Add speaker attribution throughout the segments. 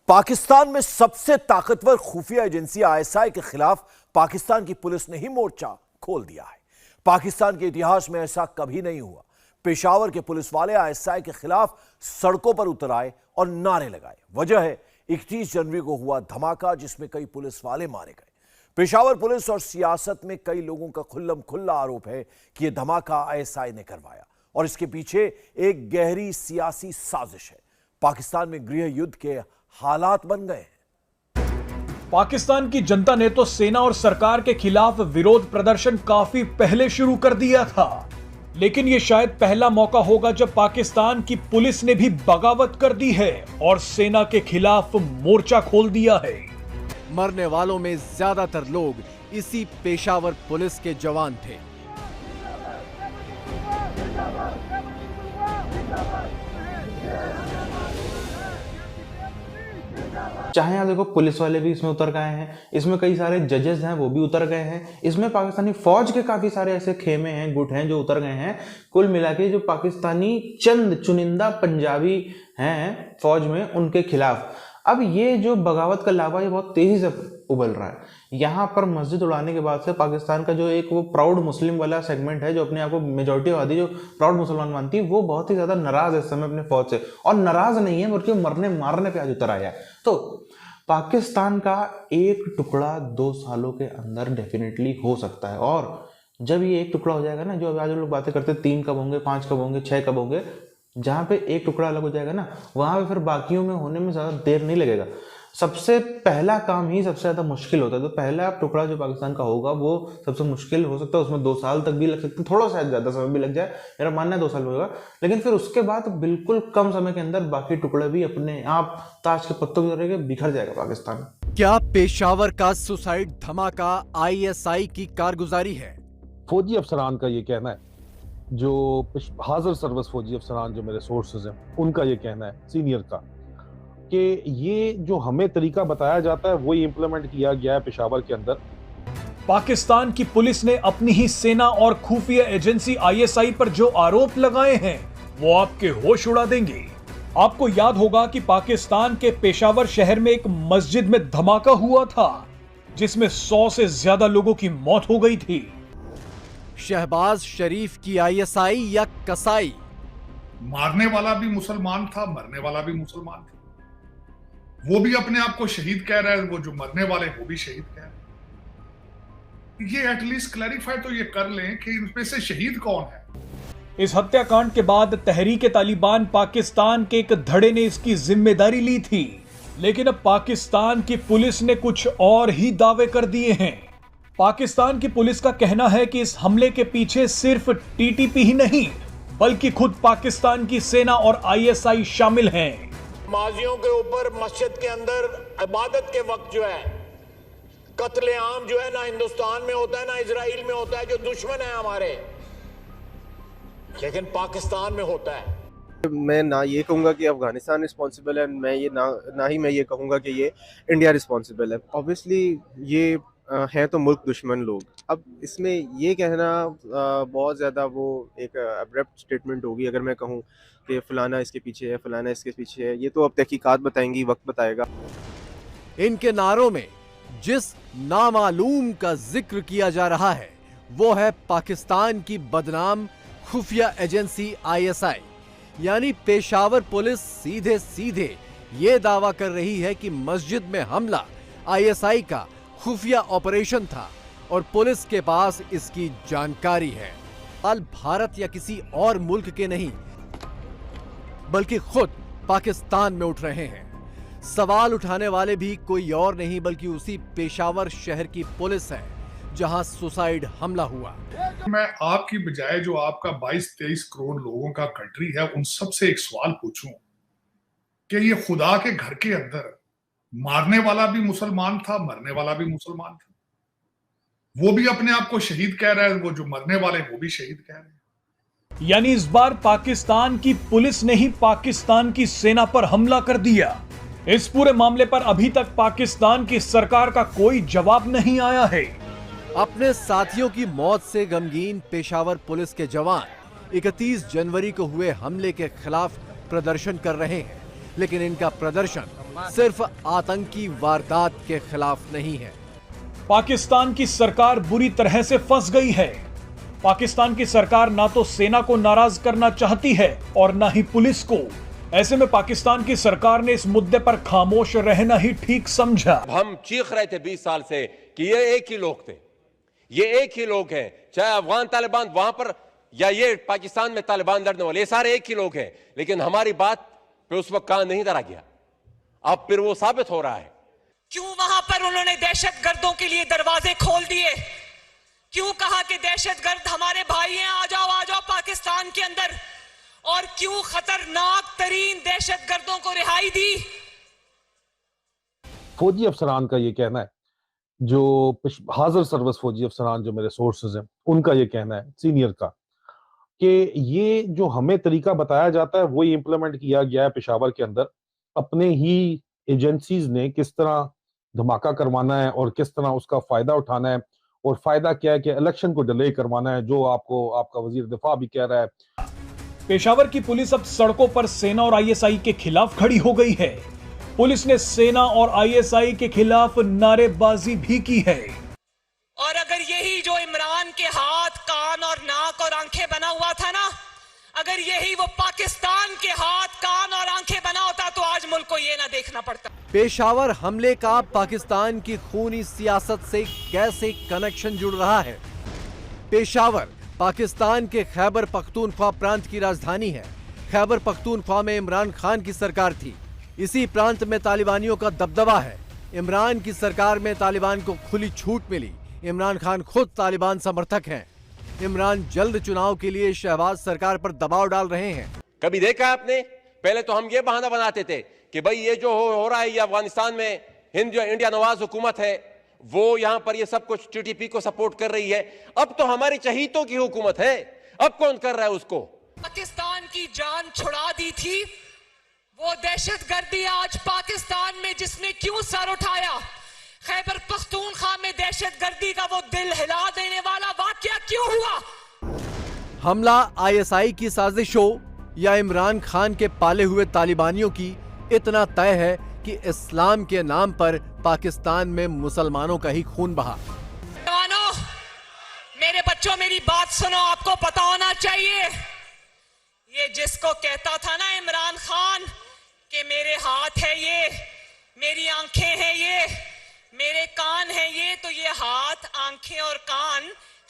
Speaker 1: पाकिस्तान में सबसे ताकतवर खुफिया एजेंसी आईएसआई के खिलाफ पाकिस्तान की पुलिस ने ही मोर्चा खोल दिया है। पाकिस्तान के इतिहास में ऐसा कभी नहीं हुआ। पेशावर के पुलिस वाले आईएसआई के खिलाफ सड़कों पर उतर आए और नारे लगाए। वजह है 31 जनवरी को हुआ धमाका, जिसमें कई पुलिस वाले मारे गए। पेशावर पुलिस और सियासत में कई लोगों का खुल्लम खुल्ला आरोप है कि यह धमाका आईएसआई ने करवाया और इसके पीछे एक गहरी सियासी साजिश है। पाकिस्तान में गृह युद्ध के हालात बन गए हैं।
Speaker 2: पाकिस्तान की जनता ने तो सेना और सरकार के खिलाफ विरोध प्रदर्शन काफी पहले शुरू कर दिया था, लेकिन यह शायद पहला मौका होगा जब पाकिस्तान की पुलिस ने भी बगावत कर दी है और सेना के खिलाफ मोर्चा खोल दिया है।
Speaker 3: मरने वालों में ज्यादातर लोग इसी पेशावर पुलिस के जवान थे।
Speaker 4: चाहे यहाँ देखो पुलिस वाले भी इसमें उतर गए हैं, इसमें कई सारे जजेस हैं वो भी उतर गए हैं, इसमें पाकिस्तानी फौज के काफी सारे ऐसे खेमे हैं, गुट हैं जो उतर गए हैं। कुल मिला के जो पाकिस्तानी चंद चुनिंदा पंजाबी हैं फौज में, उनके खिलाफ अब ये जो बगावत का लावा ये बहुत तेजी से उबल रहा है। यहाँ पर मस्जिद उड़ाने के बाद से पाकिस्तान का जो एक वो प्राउड मुस्लिम वाला सेगमेंट है, जो अपने आप को मेजॉरिटी आबादी जो प्राउड मुसलमान मानती है, वो बहुत ही ज्यादा नाराज है इस समय अपने फौज से। और नाराज नहीं है बल्कि मरने मारने पे आज उतर आया है। तो पाकिस्तान का एक टुकड़ा 2 सालों के अंदर डेफिनेटली हो सकता है। और जब ये एक टुकड़ा हो जाएगा ना, जो आज लोग बातें करते 3 कब होंगे, 5 कब होंगे, 6 कब होंगे, जहां पे एक टुकड़ा अलग हो जाएगा ना, वहां पे फिर बाकियों में होने में ज्यादा देर नहीं लगेगा। सबसे पहला काम ही सबसे ज्यादा मुश्किल होता है। तो पहला टुकड़ा जो पाकिस्तान का होगा वो सबसे मुश्किल हो सकता है, उसमें 2 साल तक भी लग सकते हैं, थोड़ा सा ज्यादा समय भी लग जाए, मेरा मानना है 2 साल होगा। लेकिन फिर उसके बाद बिल्कुल कम समय के अंदर बाकी टुकड़े भी अपने आप ताश के पत्तों की तरह बिखर जाएगा पाकिस्तान।
Speaker 3: क्या पेशावर का सुसाइड धमाका आईएसआई की कारगुजारी है?
Speaker 5: फौजी अफसरान का ये कहना है, जो हाजिर सर्विस फौजी अफसरान जो मेरे सोर्सेज हैं, उनका ये कहना है सीनियर का, कि ये जो हमें तरीका बताया जाता है वही इंप्लीमेंट किया गया है पेशावर के अंदर।
Speaker 2: पाकिस्तान की पुलिस ने अपनी ही सेना और खुफिया एजेंसी आईएसआई पर जो आरोप लगाए हैं वो आपके होश उड़ा देंगे। आपको याद होगा कि पाकिस्तान के पेशावर शहर में एक मस्जिद में धमाका हुआ था, जिसमें 100 से ज्यादा लोगों की मौत हो गई थी।
Speaker 3: शहबाज शरीफ की आईएसआई या कसाई?
Speaker 6: मारने वाला भी मुसलमान था, मरने वाला भी मुसलमान था। वो भी अपने आप को शहीद कह रहा है, वो जो मरने वाले वो भी शहीद कह रहे हैं। ये एटलीस्ट क्लैरिफाई तो ये कर लें कि इनमें से शहीद कौन है।
Speaker 2: इस हत्याकांड के बाद तहरीक तालिबान पाकिस्तान के एक धड़े ने इसकी जिम्मेदारी ली थी, लेकिन अब पाकिस्तान की पुलिस ने कुछ और ही दावे कर दिए हैं। पाकिस्तान की पुलिस का कहना है कि इस हमले के पीछे सिर्फ टीटीपी ही नहीं, बल्कि खुद पाकिस्तान की सेना और आईएसआई शामिल हैं।
Speaker 7: नमाजियों के ऊपर मस्जिद के अंदर इबादत के वक्त जो है कत्लेआम जो है ना हिंदुस्तान में होता है ना इजराइल में होता है, जो दुश्मन है हमारे, लेकिन पाकिस्तान में होता है।
Speaker 8: मैं ना ये कहूँगा कि अफगानिस्तान रिस्पॉन्सिबल है, मैं ये ना ही मैं ये कहूँगा कि ये इंडिया रिस्पॉन्सिबल है। ऑब्वियसली ये हैं तो मुल्क दुश्मन लोग। अब इसमें ये कहना बहुत ज़्यादा वो एक अब्रप्ट स्टेटमेंट होगी अगर मैं कहूँ कि फलाना इसके पीछे है, फलाना इसके पीछे है। ये तो अब तहकीकात बताएंगी, वक्त बताएगा।
Speaker 3: इनके नारों में जिस नामालूम का जिक्र किया जा रहा है वो है पाकिस्तान की बदनाम खुफिया एजेंसी आईएसआई। यानी पेशावर पुलिस सीधे सीधे ये दावा कर रही है कि मस्जिद में हमला आईएसआई का खुफिया ऑपरेशन था और पुलिस के पास इसकी जानकारी है। हाल भारत या किसी और मुल्क के नहीं, बल्कि खुद पाकिस्तान में उठ रहे हैं। सवाल उठाने वाले भी कोई और नहीं बल्कि उसी पेशावर शहर की पुलिस है जहां सुसाइड हमला हुआ।
Speaker 6: मैं आपकी बजाय जो आपका 22-23 करोड़ लोगों का कंट्री है, उन सब से एक सवाल पूछूं कि ये खुदा के घर के अंदर मारने वाला भी मुसलमान था, मरने वाला भी मुसलमान था, वो भी अपने आप को शहीद कह रहा है, वो जो मरने वाले वो भी शहीद कह रहे हैं।
Speaker 2: यानी इस बार पाकिस्तान की पुलिस ने ही पाकिस्तान की सेना पर हमला कर दिया। इस पूरे मामले पर अभी तक पाकिस्तान की सरकार का कोई जवाब नहीं आया है।
Speaker 3: अपने साथियों की मौत से गमगीन पेशावर पुलिस के जवान 31 जनवरी को हुए हमले के खिलाफ प्रदर्शन कर रहे हैं। लेकिन इनका प्रदर्शन सिर्फ आतंकी वारदात के खिलाफ नहीं है।
Speaker 2: पाकिस्तान की सरकार बुरी तरह से फंस गई है। पाकिस्तान की सरकार ना तो सेना को नाराज करना चाहती है और ना ही पुलिस को। ऐसे में पाकिस्तान की सरकार ने इस मुद्दे पर खामोश रहना ही ठीक समझा।
Speaker 9: हम चीख रहे थे 20 साल से कि ये एक ही लोग थे, ये एक ही लोग हैं, चाहे अफगान तालिबान वहां पर या ये पाकिस्तान में तालिबान लड़ने वाले, ये सारे एक ही लोग हैं। लेकिन हमारी बात पे उस वक्त कान नहीं धरा गया। अब फिर वो साबित हो रहा है।
Speaker 10: क्यों वहां पर उन्होंने दहशतगर्दों के लिए दरवाजे खोल दिए? क्यों कहा कि दहशतगर्द हमारे भाई हैं, आ जाओ पाकिस्तान के अंदर? और क्यों खतरनाक तरीन दहशतगर्दों को रिहाई दी?
Speaker 5: फौजी अफसरान का ये कहना है, जो हाजिर सर्विस फौजी अफसरान जो मेरे सोर्सेज हैं, उनका ये कहना है सीनियर का, कि ये जो हमें तरीका बताया जाता है वही इंप्लीमेंट किया गया है पेशावर के अंदर। अपने ही एजेंसीज ने किस तरह धमाका करवाना है और किस तरह उसका फायदा उठाना है, और फायदा क्या है कि इलेक्शन को डिले करवाना है, जो आपको आपका वजीर दिफा भी कह रहा है।
Speaker 2: पेशावर की पुलिस अब सड़कों पर सेना और आईएसआई के खिलाफ खड़ी हो गई है। पुलिस ने सेना और आईएसआई के खिलाफ नारेबाजी भी की है।
Speaker 10: और अगर यही जो इमरान के हाथ, कान और नाक और आंखें बना हुआ था ना, अगर यही वो पाकिस्तान के हाथ, कान और आंखें बना होता तो आज मुल्क को ये ना देखना पड़ता।
Speaker 3: पेशावर हमले का पाकिस्तान की खूनी सियासत से कैसे कनेक्शन जुड़ रहा है? पेशावर पाकिस्तान के खैबर पख्तूनख्वा प्रांत की राजधानी है। खैबर पख्तूनख्वा में इमरान खान की सरकार थी। इसी प्रांत में तालिबानियों का दबदबा है। इमरान की सरकार में तालिबान को खुली छूट मिली। इमरान खान खुद तालिबान समर्थक हैं। इमरान जल्द चुनाव के लिए शहबाज सरकार पर दबाव डाल रहे हैं।
Speaker 9: कभी देखा आपने? पहले तो हम ये बहाना बनाते थे कि भाई ये जो हो रहा है, ये अफगानिस्तान में हिंद जो इंडिया नवाज हुकूमत है, वो यहां पर ये सब कुछ टीटीपी को सपोर्ट कर रही है। अब तो हमारी चहीतों की हुकूमत है, अब कौन कर रहा है उसको?
Speaker 10: पाकिस्तान की जान छुड़ा दी थी वो दहशतगर्दी आज पाकिस्तान में जिसने क्यों सर उठाया? खैबर पख्तूनख्वा में दहशतगर्दी का वो दिल हिला देने वाला वाकया क्यों हुआ?
Speaker 3: हमला आईएसआई की साजिश हो या इमरान खान के पाले हुए तालिबानियों की, इतना तय है कि इस्लाम के नाम पर पाकिस्तान में मुसलमानों का ही खून बहा।
Speaker 10: मेरे बच्चों, मेरी बात सुनो, आपको पता होना चाहिए, ये जिसको कहता था ना इमरान खान कि मेरे हाथ है ये, मेरी आंखें हैं ये, मेरे कान हैं ये, तो ये हाथ, आंखें और कान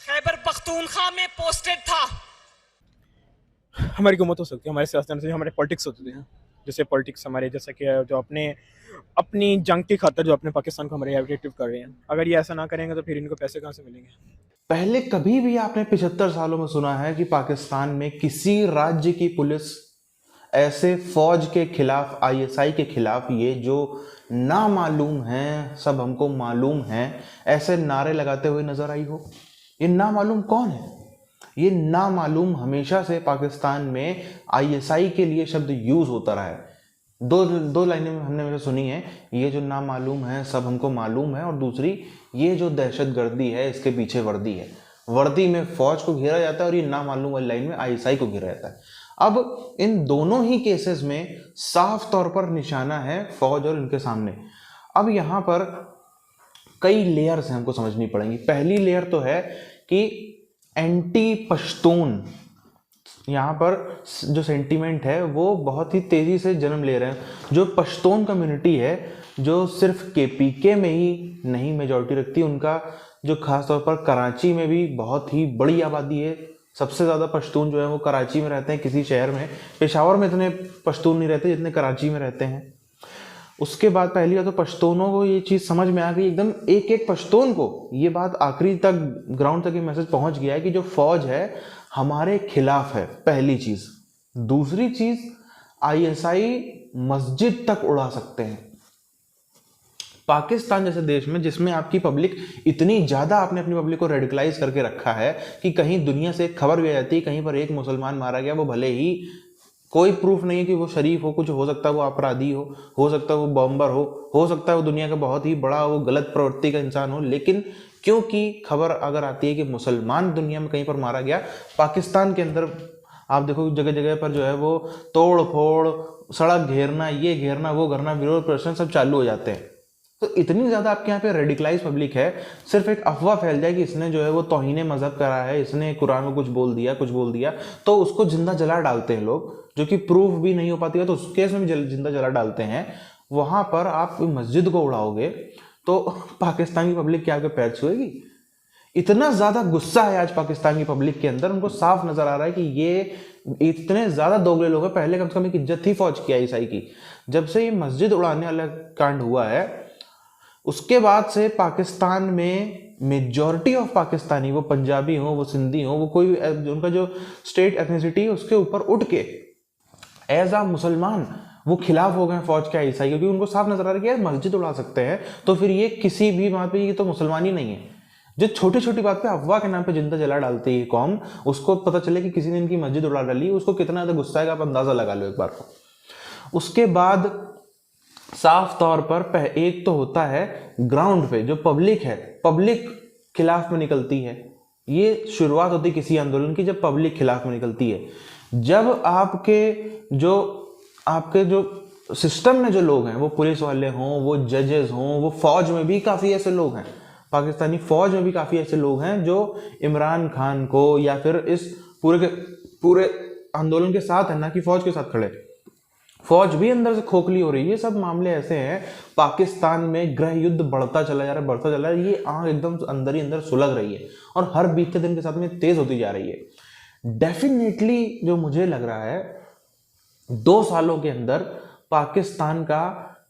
Speaker 10: खैबर पख्तूनख्वा में पोस्टेड था।
Speaker 11: हमारी हुकूमत हो सकती है, हमारे सियासतदान से हमारे पॉलिटिक्स होते हैं, जैसे पॉलिटिक्स हमारे जैसे कि जो अपनी जंग की खातर जो अपने पाकिस्तान को हमारे एक्टिव कर रहे हैं, अगर ये ऐसा ना करेंगे तो फिर इनको पैसे कहाँ से मिलेंगे?
Speaker 4: पहले कभी भी आपने 75 सालों में सुना है कि पाकिस्तान में किसी राज्य की पुलिस ऐसे फौज के खिलाफ, आईएसआई के खिलाफ, ये जो नामालूम हैं, सब हमको मालूम हैं, ऐसे नारे लगाते हुए नजर आई हो? ये नामालूम कौन है? ये नामालूम हमेशा से पाकिस्तान में आईएसआई के लिए शब्द यूज होता रहा है। दो लाइनें हमने हमेशा सुनी है, ये जो नामालूम है सब हमको मालूम है, और दूसरी ये जो दहशतगर्दी है इसके पीछे वर्दी है। वर्दी में फौज को घेरा जाता है और ये नामालूम वाली लाइन में आईएसआई को घेरा जाता है। अब इन दोनों ही केसेस में साफ तौर पर निशाना है फौज और इनके सामने। अब यहाँ पर कई लेयर्स हमको समझनी पड़ेंगी। पहली लेयर तो है कि एंटी पश्तून, यहाँ पर जो सेंटीमेंट है वो बहुत ही तेज़ी से जन्म ले रहे हैं। जो पश्तून कम्युनिटी है, जो सिर्फ केपीके में ही नहीं मेजॉरिटी रखती, उनका जो खास तौर पर कराची में भी बहुत ही बड़ी आबादी है। सबसे ज़्यादा पश्तून जो है वो कराची में रहते हैं, किसी शहर में। पेशावर में इतने पश्तून नहीं रहते जितने कराची में रहते हैं। उसके बाद पहली बात तो पश्तूनों को ये चीज़ समझ में आ गई, एकदम एक एक पश्तून को ये बात आखिरी तक, ग्राउंड तक ये मैसेज पहुंच गया है कि जो फौज है हमारे खिलाफ है, पहली चीज़। दूसरी चीज़, आईएसआई मस्जिद तक उड़ा सकते हैं। पाकिस्तान जैसे देश में जिसमें आपकी पब्लिक इतनी ज़्यादा, आपने अपनी पब्लिक को रेडिकलाइज करके रखा है कि कहीं दुनिया से एक खबर भी आ जाती है कहीं पर एक मुसलमान मारा गया, वो भले ही कोई प्रूफ नहीं है कि वो शरीफ हो, कुछ हो सकता है वो अपराधी हो सकता है वो बॉम्बर हो सकता है वो दुनिया का बहुत ही बड़ा, वो गलत प्रवृत्ति का इंसान हो, लेकिन क्योंकि खबर अगर आती है कि मुसलमान दुनिया में कहीं पर मारा गया, पाकिस्तान के अंदर आप देखो जगह जगह पर जो है वो तोड़ फोड़, सड़क घेरना, ये घेरना वो घेरना, विरोध प्रदर्शन सब चालू हो जाते हैं। तो इतनी ज्यादा आपके यहाँ पे रेडिकलाइज पब्लिक है, सिर्फ एक अफवाह फैल जाए कि इसने जो है वो तौहीने मजहब करा है, इसने कुरान में कुछ बोल दिया, तो उसको जिंदा जला डालते हैं लोग, जो कि प्रूफ भी नहीं हो पाती है, तो उस केस में भी जिंदा जला डालते हैं। वहां पर आप मस्जिद को उड़ाओगे तो पाकिस्तान की पब्लिक क्या आपके पैर छुएगी? इतना ज्यादा गुस्सा है आज पाकिस्तान की पब्लिक के अंदर, उनको साफ नजर आ रहा है कि ये इतने ज्यादा दोगले लोग हैं। पहले कम से कम एक इज्जत थी फौज की, आईएसआई की। जब से ये मस्जिद उड़ाने वाला कांड हुआ है, उसके बाद से पाकिस्तान में मेजॉरिटी ऑफ पाकिस्तानी, वो पंजाबी हो, वो सिंधी हो, वो कोई उनका जो स्टेट एथनिसिटी, उसके ऊपर उठ के एज आ मुसलमान वो खिलाफ हो गए फौज के, आईएसआई, क्योंकि उनको साफ नजर आ रहा है कि यार मस्जिद उड़ा सकते हैं तो फिर ये किसी भी बात पे ये तो मुसलमान ही नहीं है। जो छोटी छोटी बात पे अफवाह के नाम पे जिंदा जला डालती है कौम, उसको पता चले कि किसी ने इनकी मस्जिद उड़ा डाली, उसको कितना ज्यादा गुस्सा है आप अंदाजा लगा लो एक बार को। उसके बाद साफ तौर पर एक तो होता है ग्राउंड पे जो पब्लिक है, पब्लिक खिलाफ में निकलती है। ये शुरुआत होती है किसी आंदोलन की जब पब्लिक खिलाफ में निकलती है। जब आपके जो सिस्टम में जो लोग हैं, वो पुलिस वाले हों, वो जजेस हों, वो फौज में भी काफी ऐसे लोग हैं, पाकिस्तानी फौज में भी काफी ऐसे लोग हैं जो इमरान खान को या फिर इस पूरे आंदोलन के साथ है, ना कि फौज के साथ खड़े। फौज भी अंदर से खोखली हो रही है। ये सब मामले ऐसे हैं, पाकिस्तान में गृह युद्ध बढ़ता चला जा रहा है, ये आग एकदम अंदर ही अंदर सुलग रही है और हर बीतते दिन के साथ में तेज होती जा रही है। डेफिनेटली जो मुझे लग रहा है 2 सालों के अंदर पाकिस्तान का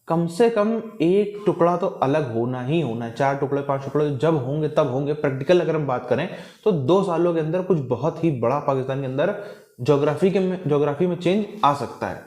Speaker 4: कम से कम एक टुकड़ा तो अलग होना ही होना है। 4 टुकड़े 5 टुकड़े जब होंगे तब होंगे। प्रैक्टिकल अगर हम बात करें तो 2 सालों के अंदर कुछ बहुत ही बड़ा पाकिस्तान के अंदर ज्योग्राफी में चेंज आ सकता है।